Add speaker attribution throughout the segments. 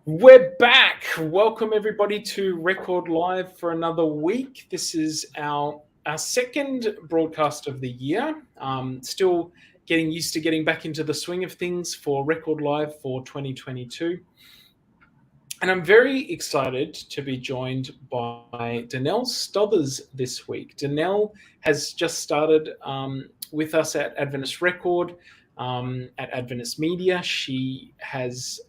Speaker 1: We're back. Welcome everybody to Record Live for another week. This is our second broadcast of the year. Still getting used to getting back into the swing of things for Record Live for 2022. And I'm very excited to be joined by Danelle Stothers this week. Danelle has just started with us at Adventist Record, at Adventist Media. She has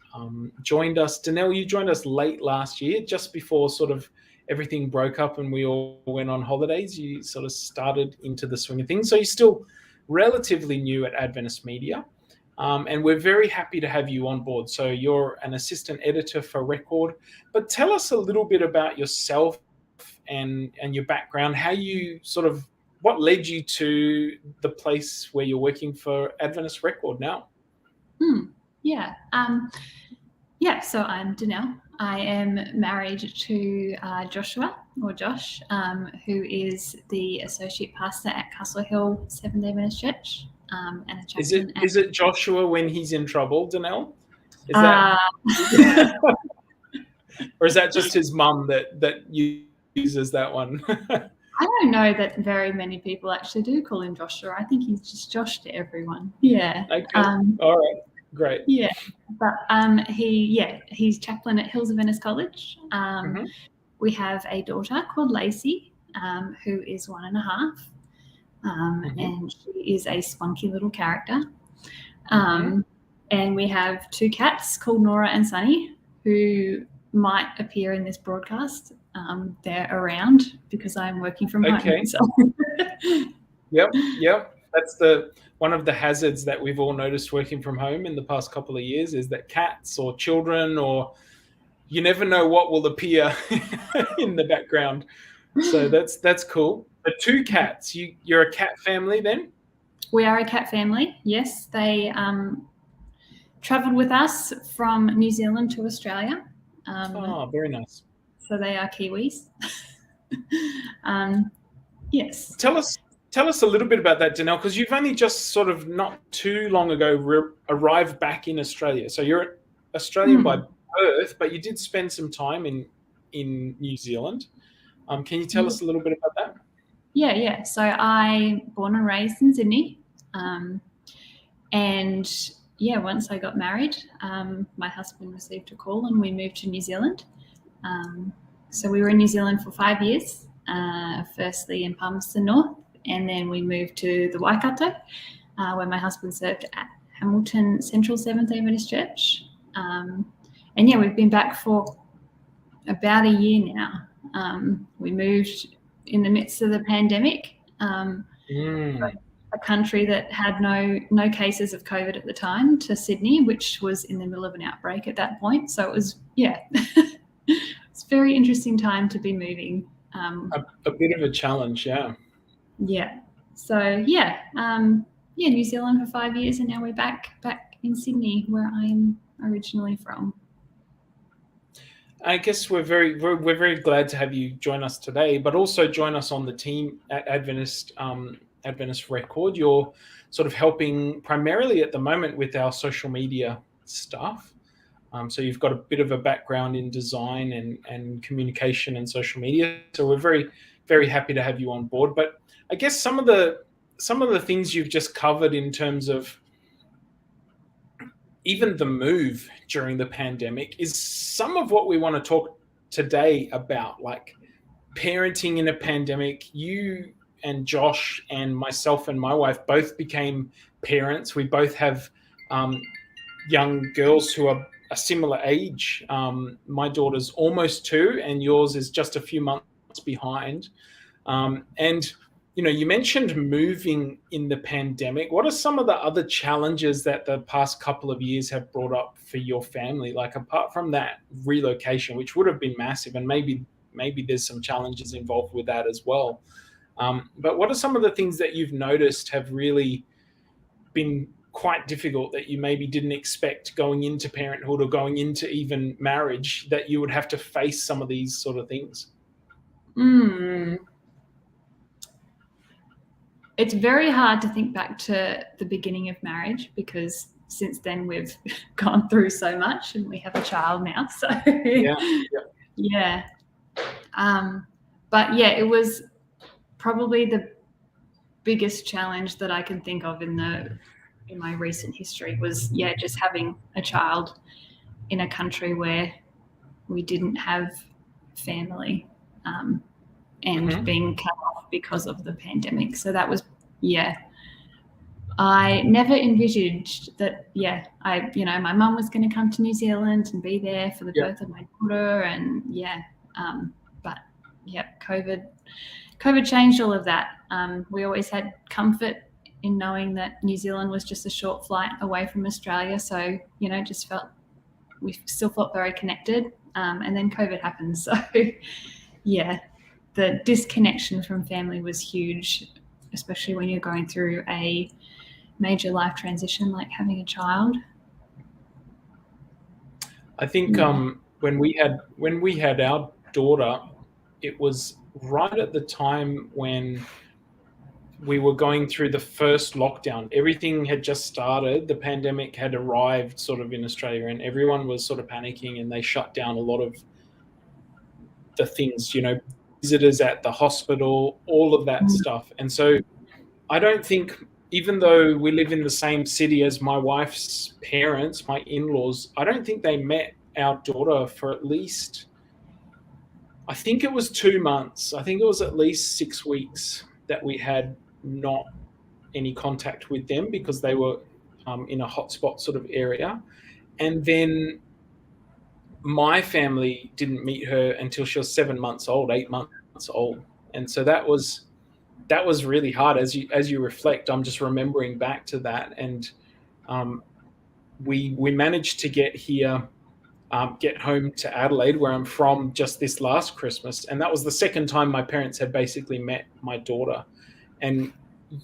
Speaker 1: joined us. Danelle, you joined us late last year, just before sort of everything broke up and we all went on holidays. You sort of started into the swing of things. So you're still relatively new at Adventist Media. And we're very happy to have you on board. So you're an assistant editor for Record, but tell us a little bit about yourself and your background, how you sort of, what led you to the place where you're working for Adventist Record now?
Speaker 2: Yeah. So I'm Danelle. I am married to Joshua, or Josh, who is the associate pastor at Castle Hill Seventh-day Adventist Church. And a chaplain.
Speaker 1: Is it Joshua when he's in trouble, Danelle? Is that, or is that just his mum that uses that one?
Speaker 2: I don't know that very many people actually do call him Joshua. I think he's just Josh to everyone. Yeah.
Speaker 1: Okay. All right. Great.
Speaker 2: Yeah. But he's chaplain at Hills Adventist College. We have a daughter called Lacey, who is 1.5. And she is a spunky little character. And we have 2 cats called Nora and Sunny, who might appear in this broadcast. They're around because I'm working from home. So.
Speaker 1: Yep. That's one of the hazards that we've all noticed working from home in the past couple of years is that cats or children, or you never know what will appear in the background. So that's cool. The 2 cats, you're a cat family then?
Speaker 2: We are a cat family, yes. They travelled with us from New Zealand to Australia.
Speaker 1: Very nice.
Speaker 2: So they are Kiwis. Yes.
Speaker 1: Tell us a little bit about that, Danelle, because you've only just sort of not too long ago arrived back in Australia. So you're Australian by birth, but you did spend some time in New Zealand. Can you tell us a little bit about that?
Speaker 2: Yeah. So I born and raised in Sydney. Once I got married, my husband received a call and we moved to New Zealand. So we were in New Zealand for 5 years, firstly in Palmerston North, and then we moved to the Waikato, where my husband served at Hamilton Central Seventh-day Adventist Church. We've been back for about a year now. We moved in the midst of the pandemic, a country that had no cases of COVID at the time, to Sydney, which was in the middle of an outbreak at that point. So it was, it's a very interesting time to be moving.
Speaker 1: A bit of a challenge, yeah.
Speaker 2: Yeah. So New Zealand for 5 years, and now we're back in Sydney, where I'm originally from.
Speaker 1: I guess we're very glad to have you join us today, but also join us on the team at Adventist Record. You're sort of helping primarily at the moment with our social media stuff. So you've got a bit of a background in design and communication and social media. So we're very, very happy to have you on board. But I guess some of the things you've just covered in terms of even the move during the pandemic is some of what we want to talk today about, like parenting in a pandemic. You and Josh and myself and my wife both became parents. We both have young girls who are a similar age. My daughter's almost 2 and yours is just a few months behind. You mentioned moving in the pandemic. What are some of the other challenges that the past couple of years have brought up for your family? Like, apart from that relocation, which would have been massive, and maybe there's some challenges involved with that as well. But what are some of the things that you've noticed have really been quite difficult that you maybe didn't expect going into parenthood or going into even marriage, that you would have to face some of these sort of things?
Speaker 2: It's very hard to think back to the beginning of marriage because since then we've gone through so much, and we have a child now. So yeah. But yeah, it was probably the biggest challenge that I can think of in my recent history was just having a child in a country where we didn't have family, and being cut off because of the pandemic. So that was I never envisaged that my mum was going to come to New Zealand and be there for the birth of my daughter, and but COVID changed all of that. We always had comfort in knowing that New Zealand was just a short flight away from Australia. So, we still felt very connected. And then COVID happened. So, the disconnection from family was huge, especially when you're going through a major life transition like having a child.
Speaker 1: I think when we had our daughter, it was right at the time when we were going through the first lockdown. Everything had just started. The pandemic had arrived sort of in Australia, and everyone was sort of panicking, and they shut down a lot of the things, visitors at the hospital, all of that stuff. And so I don't think, even though we live in the same city as my wife's parents, my in-laws, I don't think they met our daughter for at least, I think it was 2 months. I think it was at least 6 weeks that we had not any contact with them because they were in a hotspot sort of area. And then my family didn't meet her until she was 7 months old, 8 months old. And so that was really hard. As you reflect, I'm just remembering back to that. And we managed to get here, get home to Adelaide, where I'm from, just this last Christmas. And that was the second time my parents had basically met my daughter. And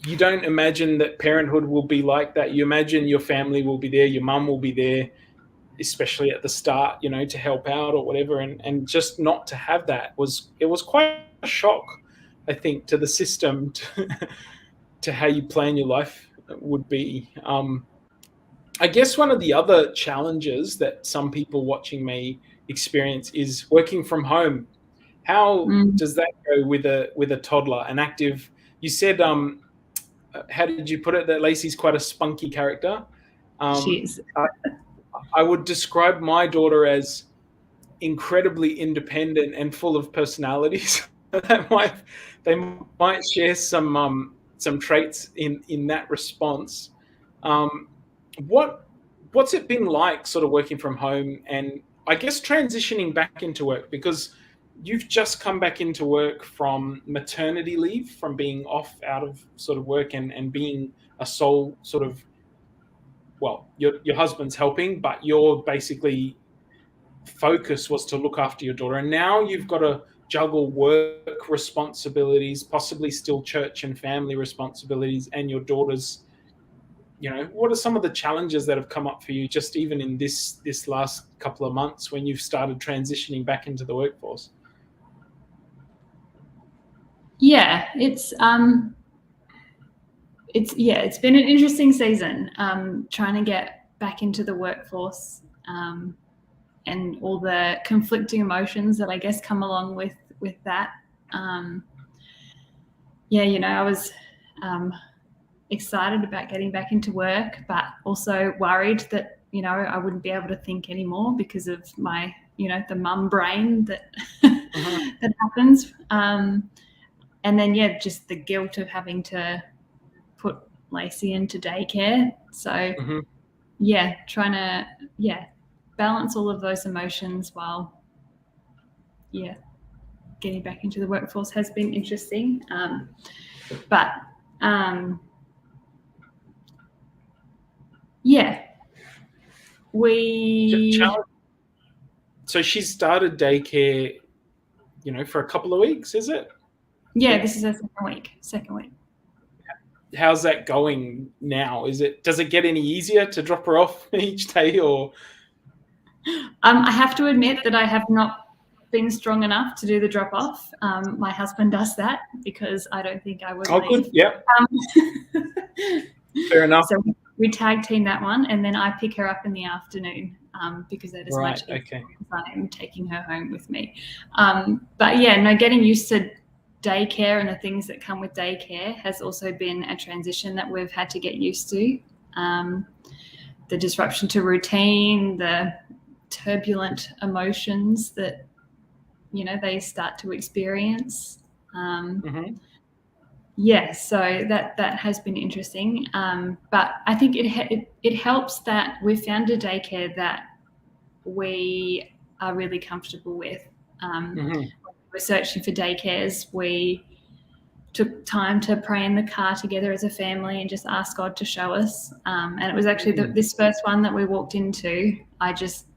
Speaker 1: you don't imagine that parenthood will be like that. You imagine your family will be there, your mum will be there, especially at the start, to help out or whatever. And just not to have that was quite a shock, I think, to the system, to how you plan your life would be. I guess one of the other challenges that some people watching me experience is working from home. How does that go with a toddler, an active? You said, how did you put it, that Lacey's quite a spunky character?
Speaker 2: She is.
Speaker 1: I would describe my daughter as incredibly independent and full of personalities. They might share some traits in that response. What's it been like sort of working from home, and I guess transitioning back into work, because you've just come back into work from maternity leave, from being off out of sort of work and being a sole sort of, well, your husband's helping, but your basically focus was to look after your daughter. And now you've got to juggle work responsibilities, possibly still church and family responsibilities, and your daughter's, what are some of the challenges that have come up for you just even in this last couple of months when you've started transitioning back into the workforce?
Speaker 2: Yeah, it's been an interesting season, trying to get back into the workforce, and all the conflicting emotions that I guess come along with that. I was excited about getting back into work, but also worried that, I wouldn't be able to think anymore because of my, the mum brain that that happens. And then, just the guilt of having to put Lacey into daycare. So, trying to, balance all of those emotions while, getting back into the workforce has been interesting. So
Speaker 1: she started daycare, for a couple of weeks, is it?
Speaker 2: Yeah, this is her second week.
Speaker 1: How's that going now? Does it get any easier to drop her off each day, or?
Speaker 2: I have to admit that I have not been strong enough to do the drop off. My husband does that because I don't think I would.
Speaker 1: Oh, good. Yeah. Fair enough.
Speaker 2: So tag team that one, and then I pick her up in the afternoon because that is much easier because I'm taking her home with me. But yeah, no, getting used to daycare and the things that come with daycare has also been a transition that we've had to get used to. The disruption to routine, the turbulent emotions that, you know, they start to experience. Yeah, so that has been interesting. But I think it helps that we've found a daycare that we are really comfortable with. When we're searching for daycares, we took time to pray in the car together as a family and just ask God to show us. And it was actually this first one that we walked into,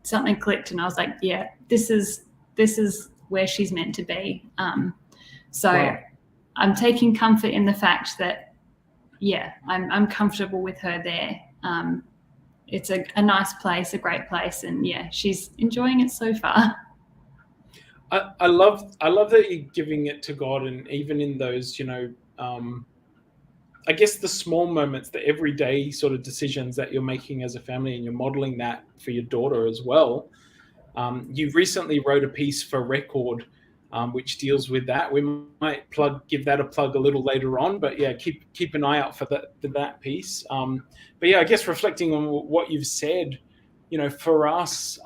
Speaker 2: something clicked and I was like, yeah, this is where she's meant to be. Wow. I'm taking comfort in the fact that, yeah, I'm comfortable with her there. It's a nice place, a great place, and yeah, she's enjoying it so far.
Speaker 1: I love that you're giving it to God, and even in those, you know, I guess the small moments, the everyday sort of decisions that you're making as a family, and you're modeling that for your daughter as well. You recently wrote a piece for Record, which deals with that. We might give that a plug a little later on, but yeah, keep an eye out for that piece. But yeah, I guess reflecting on what you've said, you know, for us,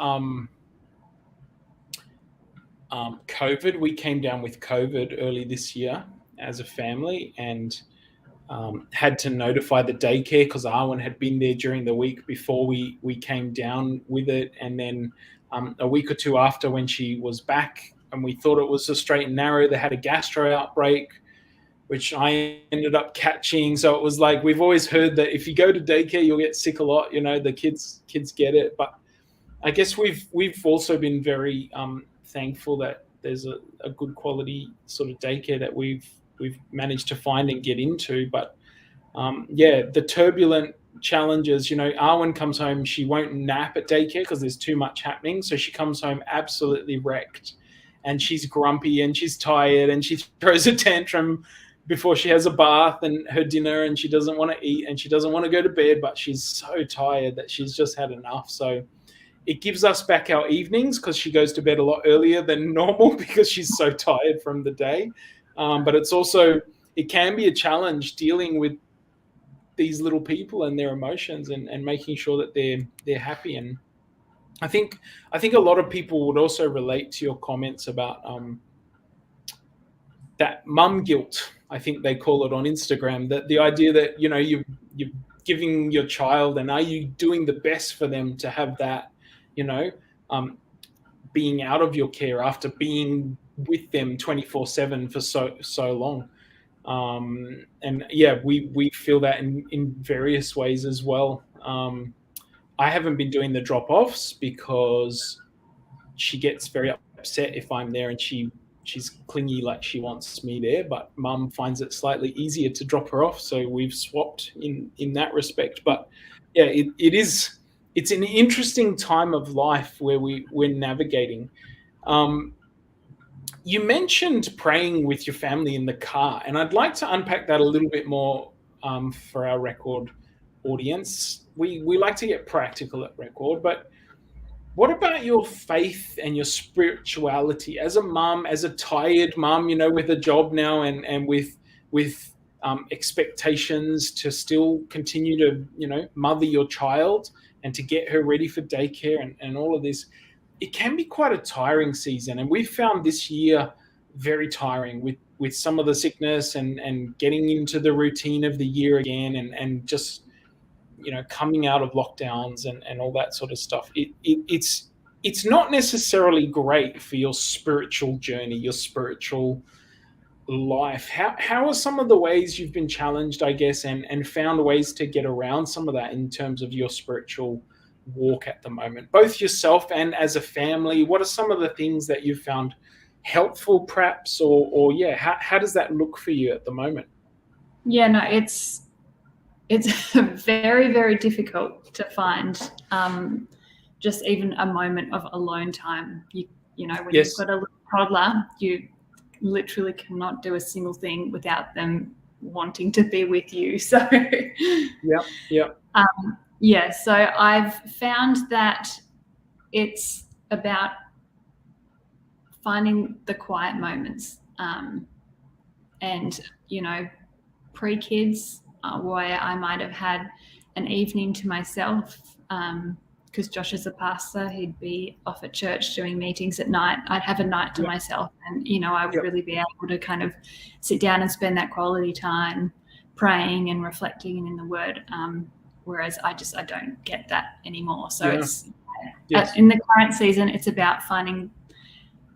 Speaker 1: COVID, we came down with COVID early this year as a family, and had to notify the daycare because Arwen had been there during the week before we came down with it. And then a week or two after, when she was back and we thought it was a straight and narrow, they had a gastro outbreak, which I ended up catching. So it was like, we've always heard that if you go to daycare, you'll get sick a lot. You know, the kids get it. But I guess we've also been very thankful that there's a good quality sort of daycare that we've managed to find and get into. But yeah, the turbulent challenges, you know, Arwen comes home, she won't nap at daycare because there's too much happening. So she comes home absolutely wrecked, and she's grumpy and she's tired, and she throws a tantrum before she has a bath and her dinner, and she doesn't want to eat and she doesn't want to go to bed, but she's so tired that she's just had enough. So it gives us back our evenings because she goes to bed a lot earlier than normal because she's so tired from the day. But it can be a challenge dealing with these little people and their emotions, and making sure that they're happy. And I think a lot of people would also relate to your comments about that mum guilt, I think they call it on Instagram, that the idea that, you know, you're giving your child, and are you doing the best for them to have that, you know, being out of your care after being with them 24/7 for so long. And yeah, we feel that in various ways as well. I haven't been doing the drop-offs because she gets very upset if I'm there, and she's clingy, like she wants me there, but mum finds it slightly easier to drop her off, so we've swapped in that respect. But yeah, it's an interesting time of life where we're navigating. You mentioned praying with your family in the car, and I'd like to unpack that a little bit more for our Record audience. We like to get practical at Record, but what about your faith and your spirituality as a mum, as a tired mum, you know, with a job now and with expectations to still continue to, you know, mother your child and to get her ready for daycare and all of this? It can be quite a tiring season, and we've found this year very tiring with some of the sickness and getting into the routine of the year again, and just, you know, coming out of lockdowns and all that sort of stuff. It's not necessarily great for your spiritual journey, your spiritual life. How are some of the ways you've been challenged, I guess, and found ways to get around some of that in terms of your spiritual walk at the moment, both yourself and as a family? What are some of the things that you've found helpful, perhaps, or yeah, how does that look for you at the moment?
Speaker 2: Yeah, no, it's very, very difficult to find just even a moment of alone time. You know, when
Speaker 1: Yes.
Speaker 2: you've got a little toddler, you literally cannot do a single thing without them wanting to be with you. So
Speaker 1: Yeah.
Speaker 2: yeah, so I've found that it's about finding the quiet moments, and pre-kids, where I might have had an evening to myself, because Josh is a pastor. He'd be off at church doing meetings at night. I'd have a night to myself, and I would really be able to kind of sit down and spend that quality time praying and reflecting and in the Word. Whereas I don't get that anymore. So it's in the current season, it's about finding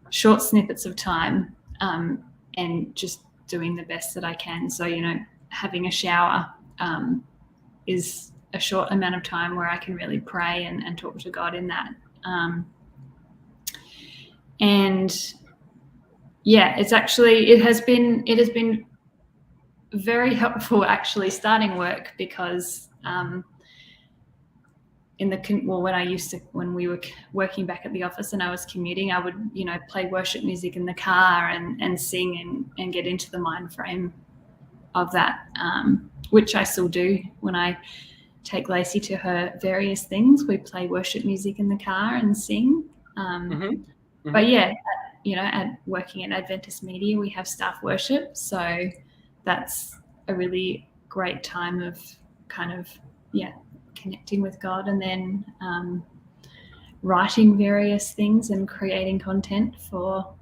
Speaker 2: short snippets of time, and just doing the best that I can. So, having a shower is a short amount of time where I can really pray and talk to God in that. And yeah, it has been very helpful actually starting work, because when we were working back at the office and I was commuting, I would play worship music in the car and sing and get into the mind frame of that, which I still do when I take Lacey to her various things. We play worship music in the car and sing. But yeah, at working at Adventist Media, we have staff worship, so that's a really great time of kind of connecting with God, and then writing various things and creating content for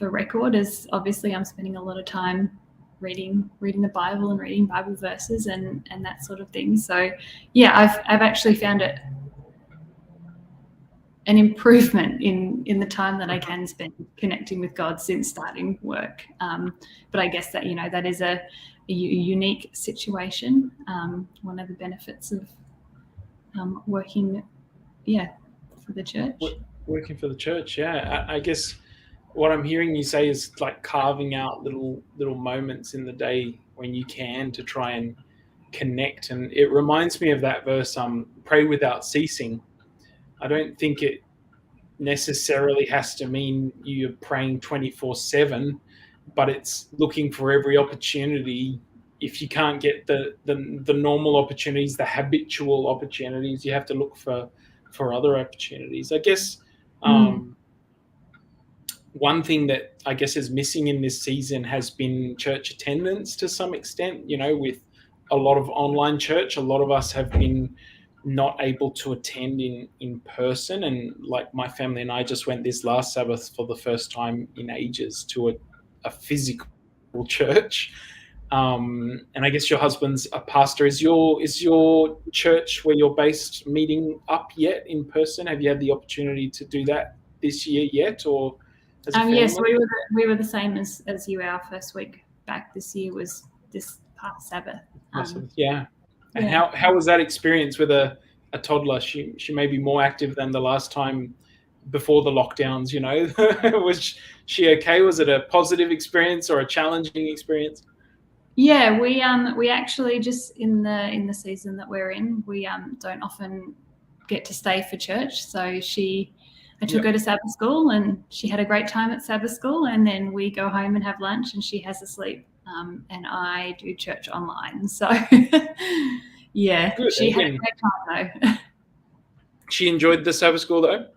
Speaker 2: Record. Is obviously I'm spending a lot of time reading the Bible and reading Bible verses and that sort of thing. So yeah, I've actually found it an improvement in the time that I can spend connecting with God since starting work. But I guess that that is a unique situation. One of the benefits of working for the church.
Speaker 1: Working for the church, yeah. I guess what I'm hearing you say is like carving out little moments in the day when you can to try and connect. And it reminds me of that verse, pray without ceasing. I don't think it necessarily has to mean you're praying 24/7, but it's looking for every opportunity. If you can't get the normal opportunities, the habitual opportunities, you have to look for other opportunities. I guess one thing that I guess is missing in this season has been church attendance to some extent. With a lot of online church, a lot of us have been not able to attend in person. And like my family and I just went this last Sabbath for the first time in ages to a physical church. And I guess your husband's a pastor. Is your church where you're based meeting up yet in person? Have you had the opportunity to do that this year yet, or as a family?
Speaker 2: Yes, we were the same as you. Our first week back this year was this past Sabbath.
Speaker 1: Yeah. And how was that experience with a toddler? She may be more active than the last time before the lockdowns. Was she okay? Was it a positive experience or a challenging experience?
Speaker 2: Yeah, we actually just in the season that we're in, we don't often get to stay for church. So I took her to Sabbath school, and she had a great time at Sabbath school. And then we go home and have lunch, and she has a sleep. And I do church online. So yeah, good. She had a great time though.
Speaker 1: She enjoyed the Sabbath school though?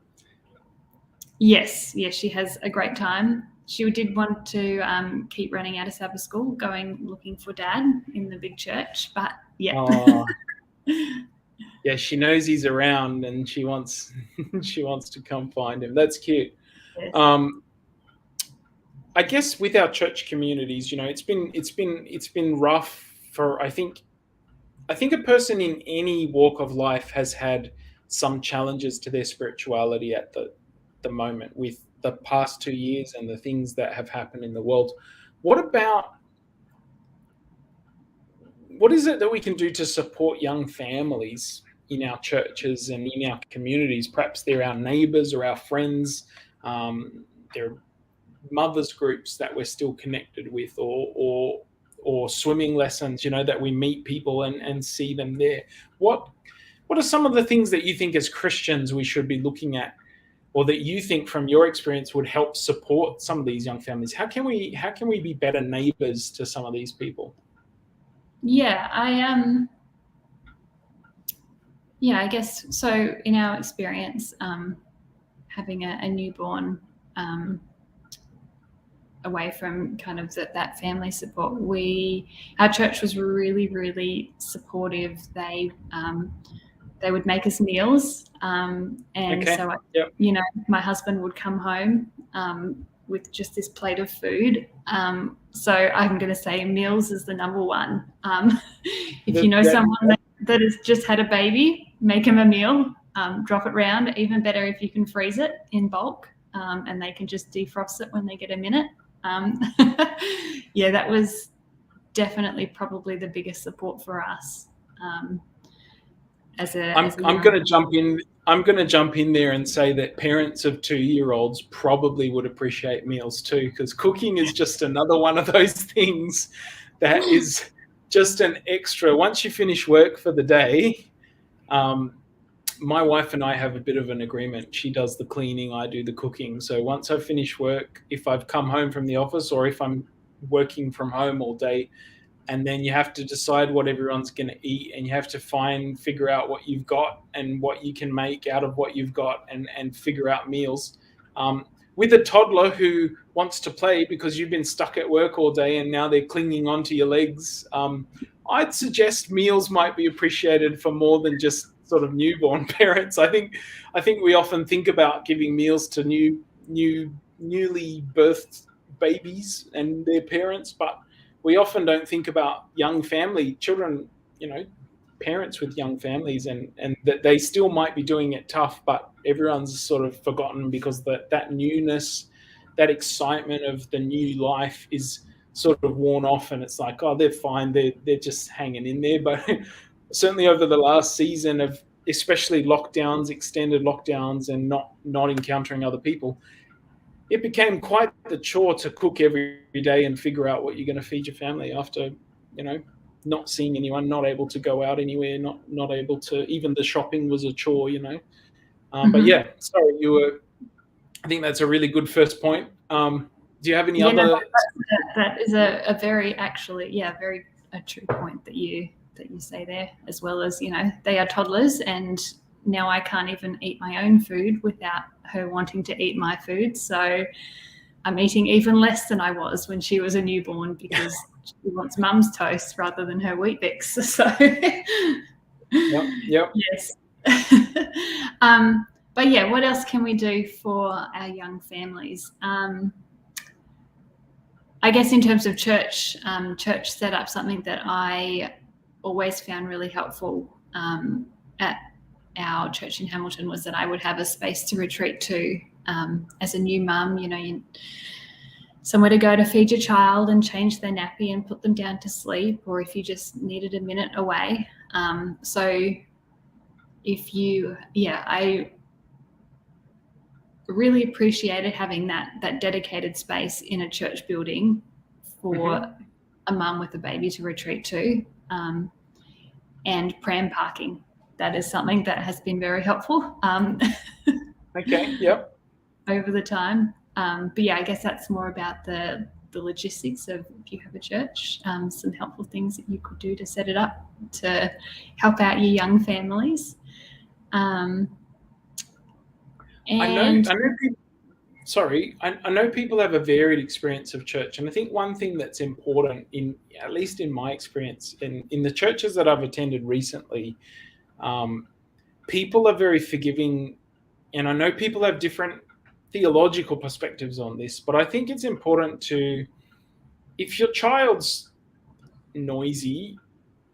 Speaker 2: Yes, she has a great time. She did want to keep running out of Sabbath school, going looking for Dad in the big church, but yeah.
Speaker 1: Oh. Yeah, she knows he's around, and she wants to come find him. That's cute. Yes. I guess with our church communities, it's been rough for I think a person in any walk of life has had some challenges to their spirituality at the moment with the past 2 years and the things that have happened in the world. What is it that we can do to support young families in our churches and in our communities? Perhaps they're our neighbors or our friends. They're mothers groups that we're still connected with, or swimming lessons, that we meet people and see them there. What are some of the things that you think as Christians we should be looking at, or that you think from your experience would help support some of these young families? How can we be better neighbors to some of these people?
Speaker 2: Yeah, I guess so. In our experience, having a newborn away from kind of that family support, our church was really, really supportive. They would make us meals, and
Speaker 1: Okay.
Speaker 2: so
Speaker 1: Yep.
Speaker 2: my husband would come home with just this plate of food. So I'm going to say meals is the number one. If you know someone that has just had a baby, make them a meal, drop it round. Even better if you can freeze it in bulk, and they can just defrost it when they get a minute. Yeah, that was definitely probably the biggest support for us.
Speaker 1: I'm going to jump in. I'm going to jump in there and say that parents of 2-year-olds probably would appreciate meals too, because cooking is just another one of those things that is just an extra. Once you finish work for the day, my wife and I have a bit of an agreement. She does the cleaning, I do the cooking. So once I finish work, if I've come home from the office or if I'm working from home all day, and then you have to decide what everyone's going to eat, and you have to figure out what you've got and what you can make out of what you've got, and figure out meals. With a toddler who wants to play because you've been stuck at work all day and now they're clinging onto your legs, I'd suggest meals might be appreciated for more than just sort of newborn parents. I think we often think about giving meals to newly birthed babies and their parents, but we often don't think about young family children, parents with young families, and that they still might be doing it tough, but everyone's sort of forgotten because that newness, that excitement of the new life is sort of worn off, and it's like, oh, they're fine, they're just hanging in there. But certainly over the last season of especially lockdowns, extended lockdowns, and not encountering other people, it became quite the chore to cook every day and figure out what you're going to feed your family after, not seeing anyone, not able to go out anywhere, not able to, even the shopping was a chore. But yeah, sorry, I think that's a really good first point. Do you have any other?
Speaker 2: No, that is a very very a true point that you say there, as well as, they are toddlers, and now I can't even eat my own food without her wanting to eat my food. So I'm eating even less than I was when she was a newborn because she wants mum's toast rather than her Weet-Bix. So
Speaker 1: Yep.
Speaker 2: Yes. But yeah, what else can we do for our young families? I guess in terms of church setup, something that I always found really helpful at our church in Hamilton was that I would have a space to retreat to as a new mum, somewhere to go to feed your child and change their nappy and put them down to sleep, or if you just needed a minute away. So I really appreciated having that dedicated space in a church building for a mum with a baby to retreat to, and pram parking. That is something that has been very helpful.
Speaker 1: Okay. Yep.
Speaker 2: Over the time. But yeah, I guess that's more about the logistics of, if you have a church, some helpful things that you could do to set it up to help out your young families. And
Speaker 1: I know people, sorry, I know people have a varied experience of church, and I think one thing that's important, at least in my experience, in the churches that I've attended recently, people are very forgiving, and I know people have different theological perspectives on this, but I think it's important if your child's noisy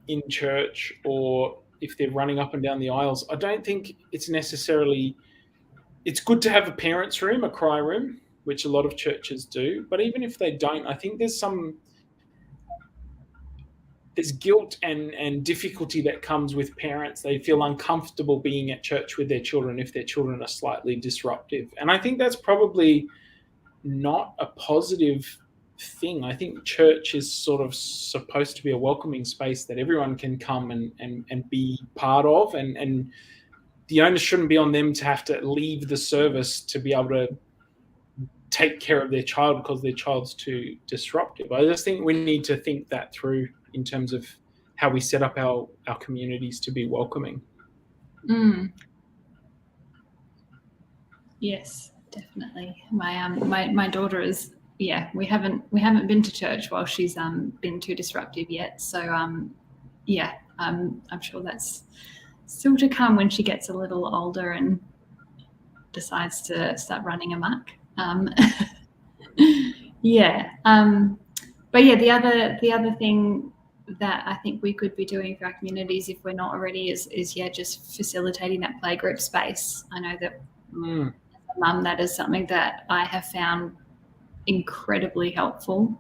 Speaker 1: in church, or if they're running up and down the aisles, I don't think it's good to have a parents' room, a cry room, which a lot of churches do. But even if they don't, I think there's guilt and difficulty that comes with parents. They feel uncomfortable being at church with their children if their children are slightly disruptive. And I think that's probably not a positive thing. I think church is sort of supposed to be a welcoming space that everyone can come and be part of. And the onus shouldn't be on them to have to leave the service to be able to take care of their child because their child's too disruptive. I just think we need to think that through in terms of how we set up our communities to be welcoming.
Speaker 2: Yes, definitely. My daughter is, we haven't been to church while she's been too disruptive yet. So I'm sure that's still to come when she gets a little older and decides to start running amok. But the other thing that I think we could be doing for our communities, if we're not already, is just facilitating that playgroup space. I know that as a mum, that is something that I have found incredibly helpful.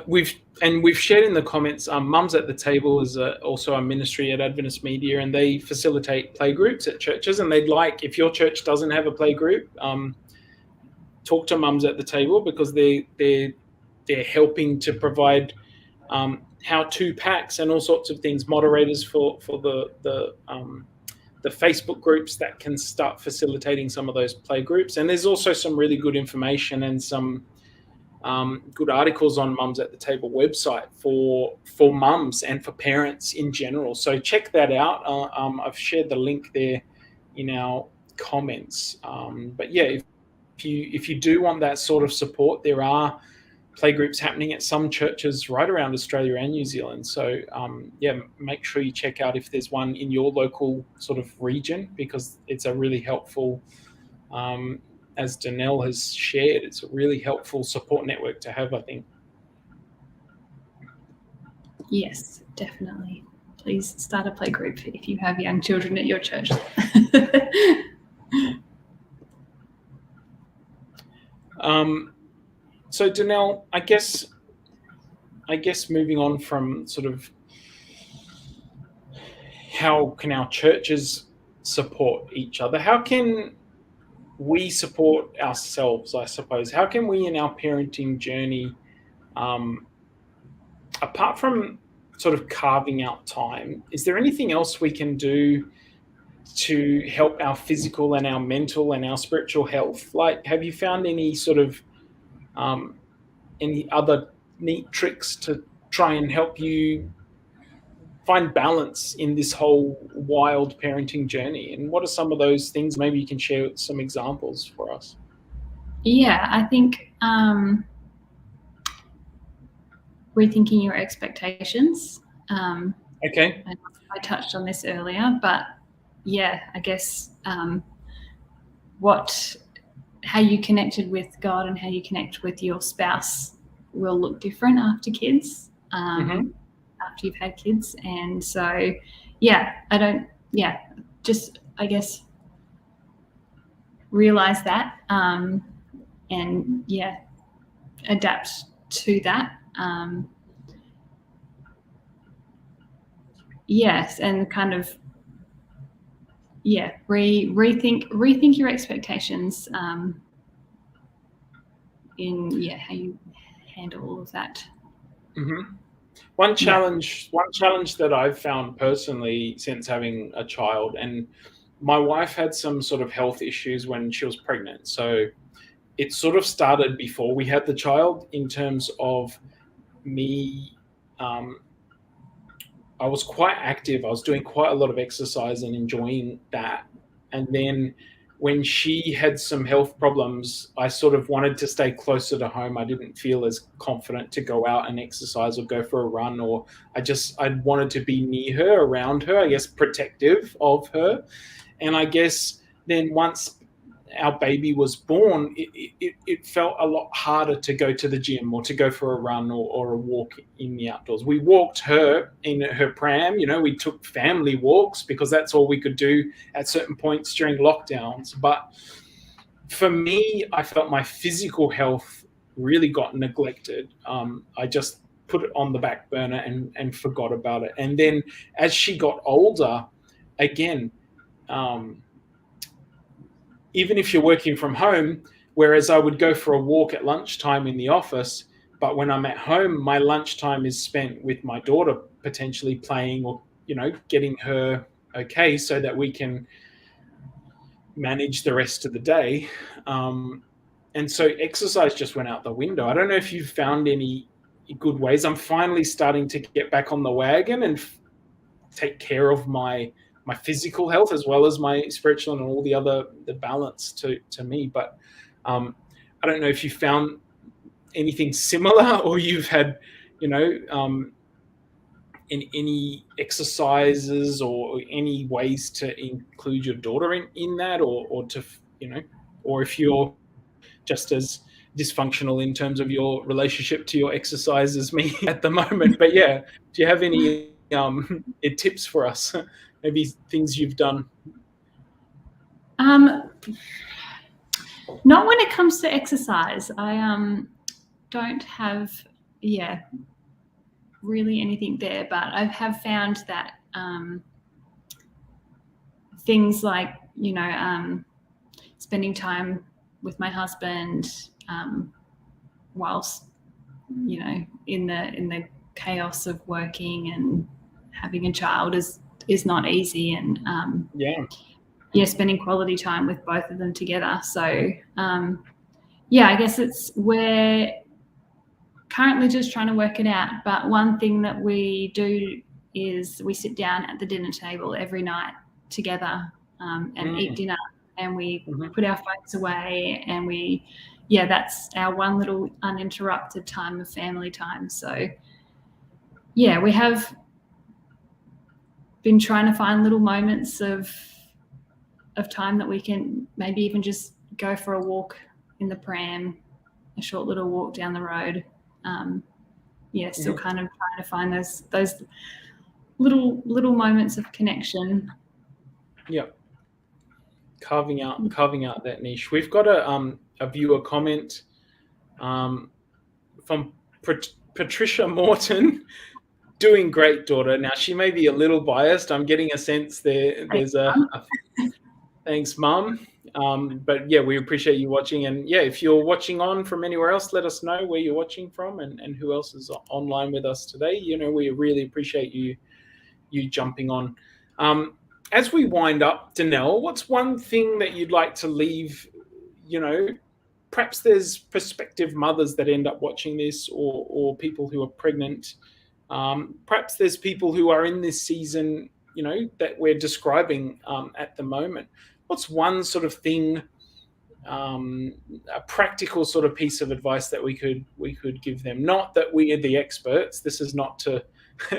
Speaker 1: We've shared in the comments. Mums at the Table is also a ministry at Adventist Media, and they facilitate playgroups at churches. And they'd like, if your church doesn't have a playgroup, talk to Mums at the Table, because they're helping to provide how-to packs and all sorts of things, moderators for the Facebook groups that can start facilitating some of those playgroups. And there's also some really good information and some good articles on Mums at the Table website for mums and for parents in general. So check that out. I've shared the link there in our comments. But yeah, if you do want that sort of support, there are playgroups happening at some churches right around Australia and New Zealand. So make sure you check out if there's one in your local sort of region, because it's a really helpful, as Danelle has shared, it's a really helpful support network to have, I think.
Speaker 2: Yes, definitely. Please start a playgroup if you have young children at your church.
Speaker 1: So Danelle, I guess moving on from sort of how can our churches support each other, how can we support ourselves, I suppose? How can we in our parenting journey, apart from sort of carving out time, is there anything else we can do to help our physical and our mental and our spiritual health? Like, have you found any sort of any other neat tricks to try and help you find balance in this whole wild parenting journey? And what are some of those things? Maybe you can share some examples for us.
Speaker 2: Yeah, I think rethinking your expectations.
Speaker 1: Okay.
Speaker 2: I touched on this earlier, but yeah, I guess how you connected with God and how you connect with your spouse will look different after kids, after you've had kids. And so, I guess realize that, and adapt to that. Yes, and kind of rethink your expectations in how you handle all of that.
Speaker 1: One challenge that I've found personally since having a child, and my wife had some sort of health issues when she was pregnant, so it sort of started before we had the child, in terms of me. I was quite active. I was doing quite a lot of exercise and enjoying that. And then when she had some health problems, I sort of wanted to stay closer to home. I didn't feel as confident to go out and exercise or go for a run, or I wanted to be near her, around her, I guess protective of her. And I guess then once our baby was born, it felt a lot harder to go to the gym or to go for a run or a walk in the outdoors. We walked her in her pram, we took family walks because that's all we could do at certain points during lockdowns. But for me, I felt my physical health really got neglected. I just put it on the back burner and forgot about it. And then as she got older, again, even if you're working from home, whereas I would go for a walk at lunchtime in the office, but when I'm at home, my lunchtime is spent with my daughter, potentially playing or, getting her okay so that we can manage the rest of the day. And And so exercise just went out the window. I don't know if you've found any good ways. I'm finally starting to get back on the wagon and take care of my physical health as well as my spiritual and all the balance to me. But I don't know if you found anything similar, or you've had, any exercises or any ways to include your daughter in that, or to, or if you're just as dysfunctional in terms of your relationship to your exercise as me at the moment. But yeah, do you have any tips for us? Maybe things you've done?
Speaker 2: Not when it comes to exercise. I don't have, really anything there, but I have found that things like, spending time with my husband whilst, in the chaos of working and having a child is not easy, and spending quality time with both of them together. So I guess we're currently just trying to work it out. But one thing that we do is we sit down at the dinner table every night together and eat dinner, and we put our phones away, and that's our one little uninterrupted time of family time. So we have been trying to find little moments of time that we can maybe even just go for a walk in the pram, a short little walk down the road. Still kind of trying to find those little moments of connection.
Speaker 1: Yep. Carving out that niche. We've got a viewer comment from Patricia Morton. Doing great, daughter. Now, she may be a little biased. I'm getting a sense there's a thanks, Mum. But we appreciate you watching. And if you're watching on from anywhere else, let us know where you're watching from and who else is online with us today. We really appreciate you jumping on. As we wind up, Danelle, what's one thing that you'd like to leave? Perhaps there's prospective mothers that end up watching this, or people who are pregnant. Perhaps there's people who are in this season, that we're describing at the moment. What's one sort of thing, a practical sort of piece of advice that we could give them? Not that we are the experts. This is not to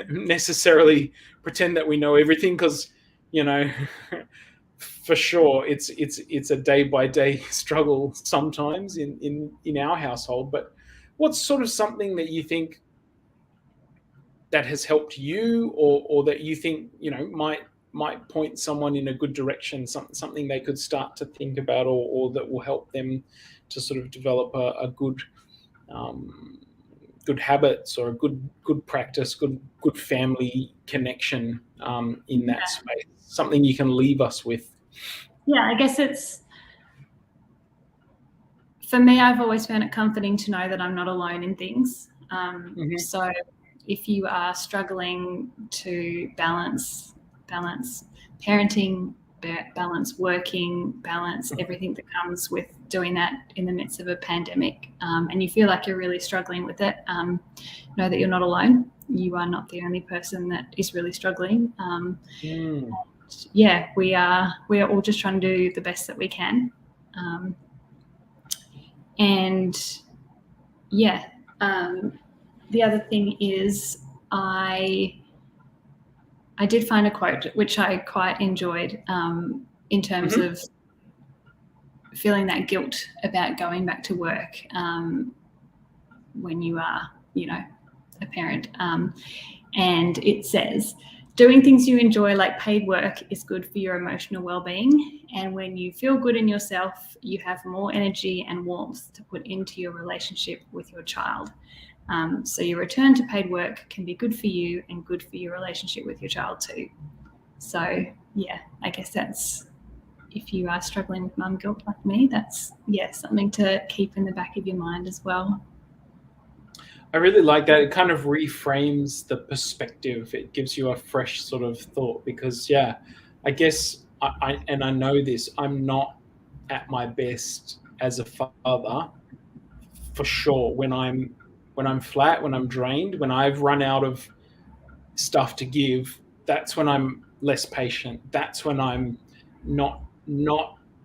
Speaker 1: necessarily pretend that we know everything, because for sure it's a day by day struggle sometimes in our household. But what's sort of something that you think that has helped you, or that you think might point someone in a good direction, something they could start to think about, or that will help them to sort of develop a good habits, or a good practice, good family connection in that space? Something you can leave us with.
Speaker 2: I guess for me, I've always found it comforting to know that I'm not alone in things. So if you are struggling to balance parenting, balance working, balance everything that comes with doing that in the midst of a pandemic, and you feel like you're really struggling with it, know that you're not alone. You are not the only person that is really struggling. We are all just trying to do the best that we can. The other thing is I did find a quote which I quite enjoyed in terms of feeling that guilt about going back to work when you are, a parent. And it says, doing things you enjoy, like paid work, is good for your emotional well-being. And when you feel good in yourself, you have more energy and warmth to put into your relationship with your child. So your return to paid work can be good for you and good for your relationship with your child too. So I guess that's, if you are struggling with mum guilt like me, that's something to keep in the back of your mind as well.
Speaker 1: I really like that. It kind of reframes the perspective. It gives you a fresh sort of thought, because I guess I know this, I'm not at my best as a father, for sure. When I'm flat, when I'm drained, when I've run out of stuff to give, that's when I'm less patient. That's when I'm not.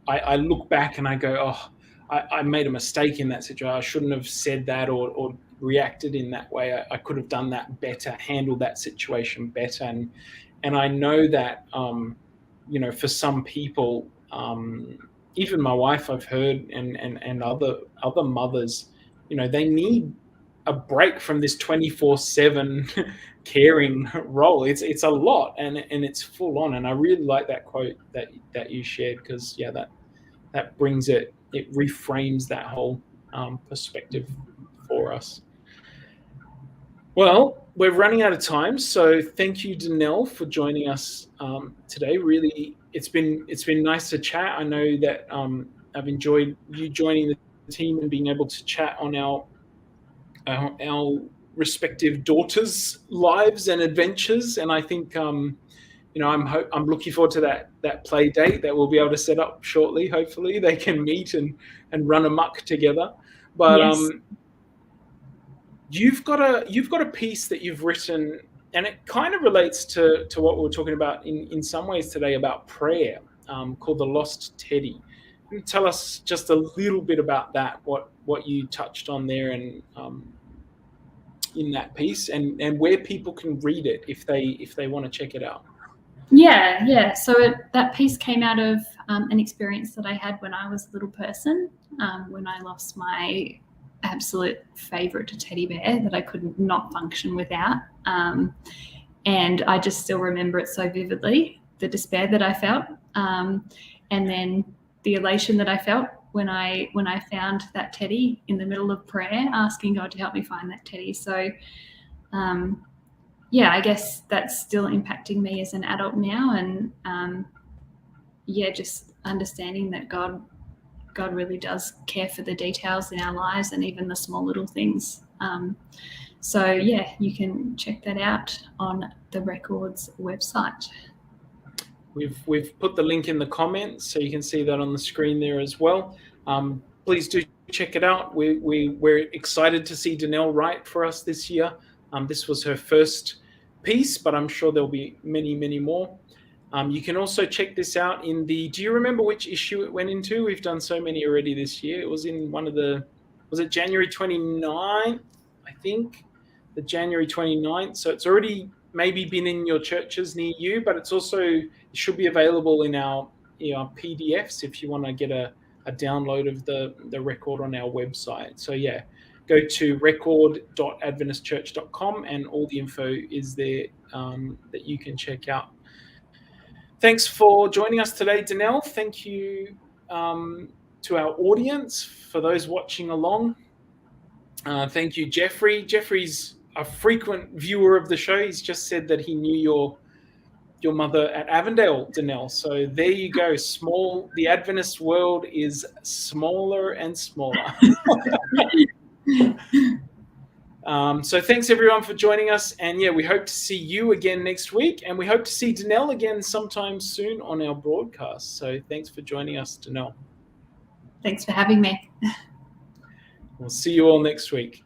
Speaker 1: I look back and I go, oh, I made a mistake in that situation. I shouldn't have said that or reacted in that way. I could have done that better, handled that situation better. And I know that, for some people, even my wife, I've heard, and other mothers, they need a break from this 24/7 caring role. It's a lot, and it's full on. And I really like that quote that you shared, because that brings it reframes that whole perspective for us. Well, we're running out of time, so thank you, Danelle, for joining us today. Really, it's been nice to chat. I know that I've enjoyed you joining the team and being able to chat on our respective daughters' lives and adventures. And I think I'm looking forward to that play date that we'll be able to set up shortly. Hopefully, they can meet and run amok together. But
Speaker 2: Yes.
Speaker 1: You've got a piece that you've written, and it kind of relates to what we were talking about in some ways today about prayer, called The Lost Teddy. Can you tell us just a little bit about that, what you touched on there, and in that piece, and where people can read it if they want to check it out?
Speaker 2: Yeah. So that piece came out of an experience that I had when I was a little person, when I lost my absolute favorite teddy bear that I could not function without. And I just still remember it so vividly, the despair that I felt, and then the elation that I felt when I found that teddy in the middle of prayer, asking God to help me find that teddy. So I guess that's still impacting me as an adult now, and just understanding that God really does care for the details in our lives, and even the small little things. You can check that out on the Records website.
Speaker 1: We've put the link in the comments, so you can see that on the screen there as well. Please do check it out. We're excited to see Danelle write for us this year. This was her first piece, but I'm sure there'll be many, many more. You can also check this out in do you remember which issue it went into? We've done so many already this year. It was in was it January 29th? I think the January 29th. So it's already maybe been in your churches near you, but it should be available in our PDFs if you want to get a download of the record on our website. So go to record.adventistchurch.com and all the info is there that you can check out. Thanks for joining us today, Danelle. Thank you to our audience, for those watching along. Thank you, Jeffrey. Jeffrey's a frequent viewer of the show. He's just said that he knew your mother at Avondale, Danelle. So there you go. The Adventist world is smaller and smaller. So thanks everyone for joining us, and we hope to see you again next week, and we hope to see Danelle again sometime soon on our broadcast. So thanks for joining us, Danelle.
Speaker 2: Thanks for having me.
Speaker 1: We'll see you all next week.